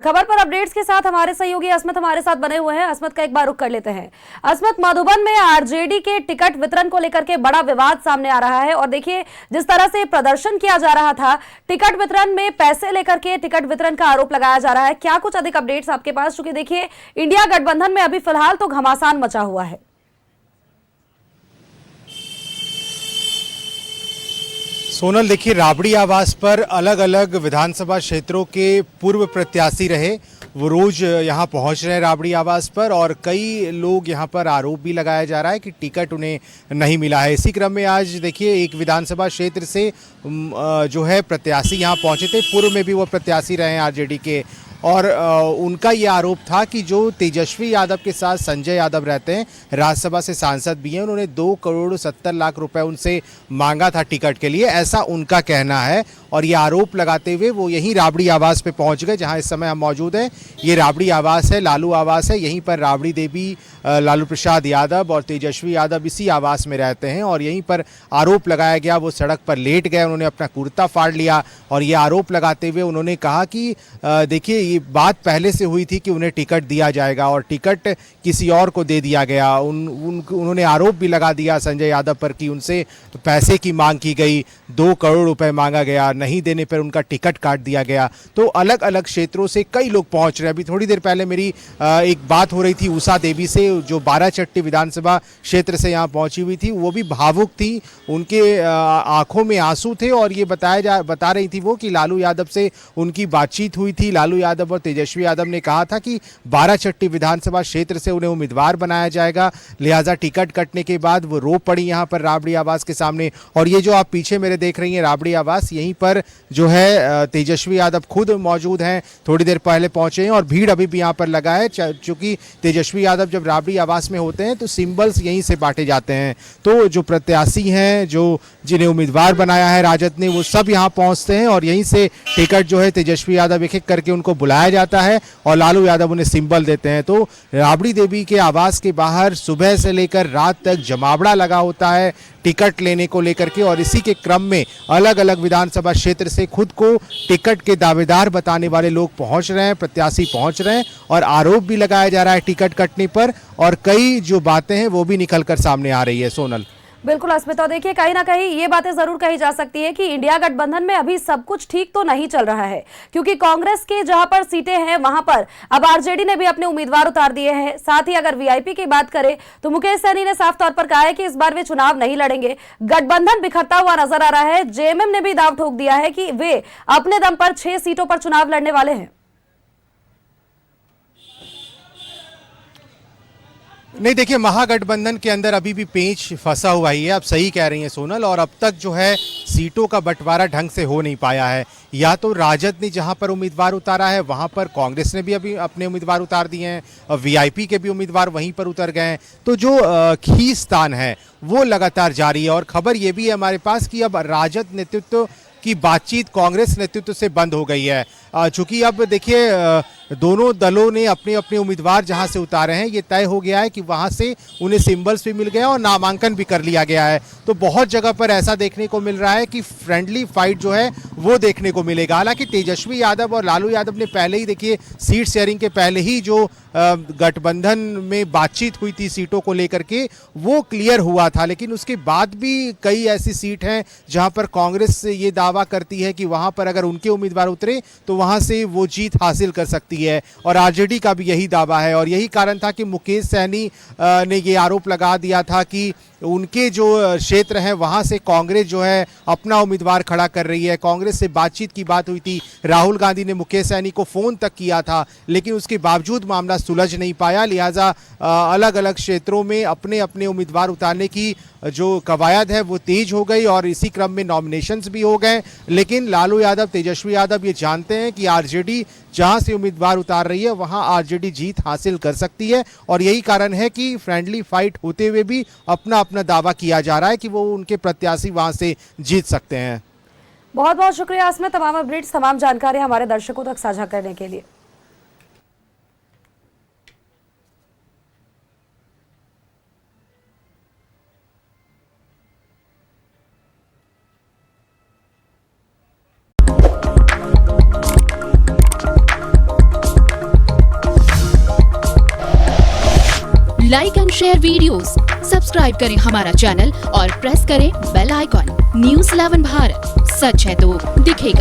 खबर पर अपडेट्स के साथ हमारे सहयोगी अस्मत हमारे साथ बने हुए हैं। अस्मत का एक बार रुख कर लेते हैं। अस्मत, मधुबन में आरजेडी के टिकट वितरण को लेकर के बड़ा विवाद सामने आ रहा है और देखिए जिस तरह से प्रदर्शन किया जा रहा था, टिकट वितरण में पैसे लेकर के टिकट वितरण का आरोप लगाया जा रहा है। क्या कुछ अधिक अपडेट्स आपके पास, चूंकि देखिए इंडिया गठबंधन में अभी फिलहाल तो घमासान मचा हुआ है। सोनल, देखिए राबड़ी आवास पर अलग अलग विधानसभा क्षेत्रों के पूर्व प्रत्याशी रहे, वो रोज यहाँ पहुँच रहे हैं राबड़ी आवास पर, और कई लोग यहाँ पर आरोप भी लगाया जा रहा है कि टिकट उन्हें नहीं मिला है। इसी क्रम में आज देखिए एक विधानसभा क्षेत्र से जो है प्रत्याशी यहाँ पहुँचे थे, पूर्व में भी वो प्रत्याशी रहे हैं आरजेडी के, और उनका ये आरोप था कि जो तेजस्वी यादव के साथ संजय यादव रहते हैं, राज्यसभा से सांसद भी हैं, उन्होंने 2,70,00,000 रुपए उनसे मांगा था टिकट के लिए, ऐसा उनका कहना है। और ये आरोप लगाते हुए वो यहीं राबड़ी आवास पे पहुंच गए जहां इस समय हम मौजूद हैं। ये राबड़ी आवास है, लालू आवास है, यहीं पर राबड़ी देवी, लालू प्रसाद यादव और तेजस्वी यादव इसी आवास में रहते हैं, और यहीं पर आरोप लगाया गया। वो सड़क पर लेट गए, उन्होंने अपना कुर्ता फाड़ लिया और ये आरोप लगाते हुए उन्होंने कहा कि देखिए ये बात पहले से हुई थी कि उन्हें टिकट दिया जाएगा और टिकट किसी और को दे दिया गया। उन्होंने आरोप भी लगा दिया संजय यादव पर कि उनसे पैसे की मांग की गई, 2 करोड़ रुपए मांगा गया, नहीं देने पर उनका टिकट काट दिया गया। तो अलग अलग क्षेत्रों से कई लोग पहुंच रहे हैं। अभी थोड़ी देर पहले मेरी एक बात हो रही थी उषा देवी से, जो 12चट्टी विधानसभा क्षेत्र से यहाँ पहुंची हुई थी, वो भी भावुक थी, उनके आंखों में आंसू थे और ये बता रही थी वो कि लालू यादव से उनकी बातचीत हुई थी। लालू यादव और तेजस्वी यादव ने कहा था कि 12चट्टी विधानसभा क्षेत्र से उन्हें उम्मीदवार बनाया जाएगा, लिहाजा टिकट कटने के बाद वो रो पड़ी यहाँ पर राबड़ी आवास के सामने। और ये जो आप पीछे मेरे देख रही हैं राबड़ी आवास, यहीं पर जो है तेजस्वी यादव खुद मौजूद हैं, थोड़ी देर पहले पहुंचे हैं और भीड़ अभी भी यहाँ पर लगा है। चूंकि तेजस्वी यादव जब राबड़ी आवास में होते हैं तो सिंबल्स यहीं से बांटे जाते हैं, तो जो प्रत्याशी हैं, जो जिन्हें उम्मीदवार बनाया है राजद ने, वो सब यहाँ पहुंचते हैं और यहीं से टिकट जो है तेजस्वी यादव एक एक करके उनको बुलाया जाता है और लालू यादव उन्हें सिंबल देते हैं। तो राबड़ी देवी के आवास के बाहर सुबह से लेकर रात तक जमावड़ा लगा होता है टिकट लेने को लेकर के, और इसी के क्रम में अलग अलग विधानसभा क्षेत्र से खुद को टिकट के दावेदार बताने वाले लोग पहुंच रहे हैं, प्रत्याशी पहुंच रहे हैं, और आरोप भी लगाया जा रहा है टिकट कटने पर, और कई जो बातें हैं वो भी निकलकर सामने आ रही है। सोनल, बिल्कुल अस्मिता, देखिए कहीं ना कहीं ये बातें जरूर कही जा सकती है कि इंडिया गठबंधन में अभी सब कुछ ठीक तो नहीं चल रहा है, क्योंकि कांग्रेस के जहां पर सीटें हैं वहां पर अब आरजेडी ने भी अपने उम्मीदवार उतार दिए हैं। साथ ही अगर वीआईपी की बात करें तो मुकेश सहनी ने साफ तौर पर कहा है कि इस बार वे चुनाव नहीं लड़ेंगे। गठबंधन बिखरता हुआ नजर आ रहा है। जेएमएम ने भी दाव ठोक दिया है कि वे अपने दम पर 6 सीटों पर चुनाव लड़ने वाले हैं। नहीं, देखिए महागठबंधन के अंदर अभी भी पेंच फंसा हुआ ही है, आप सही कह रही हैं सोनल, और अब तक जो है सीटों का बंटवारा ढंग से हो नहीं पाया है। या तो राजद ने जहां पर उम्मीदवार उतारा है वहां पर कांग्रेस ने भी अभी अपने उम्मीदवार उतार दिए हैं, और वीआईपी के भी उम्मीदवार वहीं पर उतर गए हैं। तो जो खींचतान है वो लगातार जारी है, और खबर ये भी है हमारे पास कि अब राजद नेतृत्व की बातचीत कांग्रेस नेतृत्व से बंद हो गई है। चूंकि अब देखिए दोनों दलों ने अपने अपने उम्मीदवार जहां से उतारे हैं, ये तय हो गया है कि वहां से उन्हें सिंबल्स भी मिल गया और नामांकन भी कर लिया गया है। तो बहुत जगह पर ऐसा देखने को मिल रहा है कि फ्रेंडली फाइट जो है वो देखने को मिलेगा। हालांकि तेजस्वी यादव और लालू यादव ने पहले ही देखिए सीट शेयरिंग के पहले ही जो गठबंधन में बातचीत हुई थी सीटों को लेकर के, वो क्लियर हुआ था, लेकिन उसके बाद भी कई ऐसी सीट हैं जहां पर कांग्रेस ये दावा करती है कि वहां पर अगर उनके उम्मीदवार उतरे तो वहां से वो जीत हासिल कर सकती है, और आरजेडी का भी यही दावा है। और यही कारण था कि मुकेश सहनी ने ये आरोप लगा दिया था कि उनके जो क्षेत्र हैं वहां से कांग्रेस जो है अपना उम्मीदवार खड़ा कर रही है। कांग्रेस से बातचीत की बात हुई थी, राहुल गांधी ने मुकेश सहनी को फोन तक किया था, लेकिन उसके बावजूद मामला सुलझ नहीं पाया। लिहाजा अलग अलग क्षेत्रों में अपने अपने उम्मीदवार उतारने की जो कवायद है वो तेज हो गई, और इसी क्रम में नॉमिनेशंस भी हो गए। लेकिन लालू यादव, तेजस्वी यादव ये जानते हैं कि आरजेडी जहां से उम्मीदवार उतार रही है वहां आरजेडी जीत हासिल कर सकती है, और यही कारण है कि फ्रेंडली फाइट होते हुए भी अपना अपना दावा किया जा रहा है कि वो उनके प्रत्याशी वहां से जीत सकते हैं। बहुत बहुत शुक्रिया इसमें तमाम अपडेट्स, तमाम जानकारी हमारे दर्शकों तक साझा करने के लिए। Like and share videos, subscribe करें हमारा चैनल और प्रेस करें बेल आइकॉन। News 11 भारत, सच है तो दिखेगा।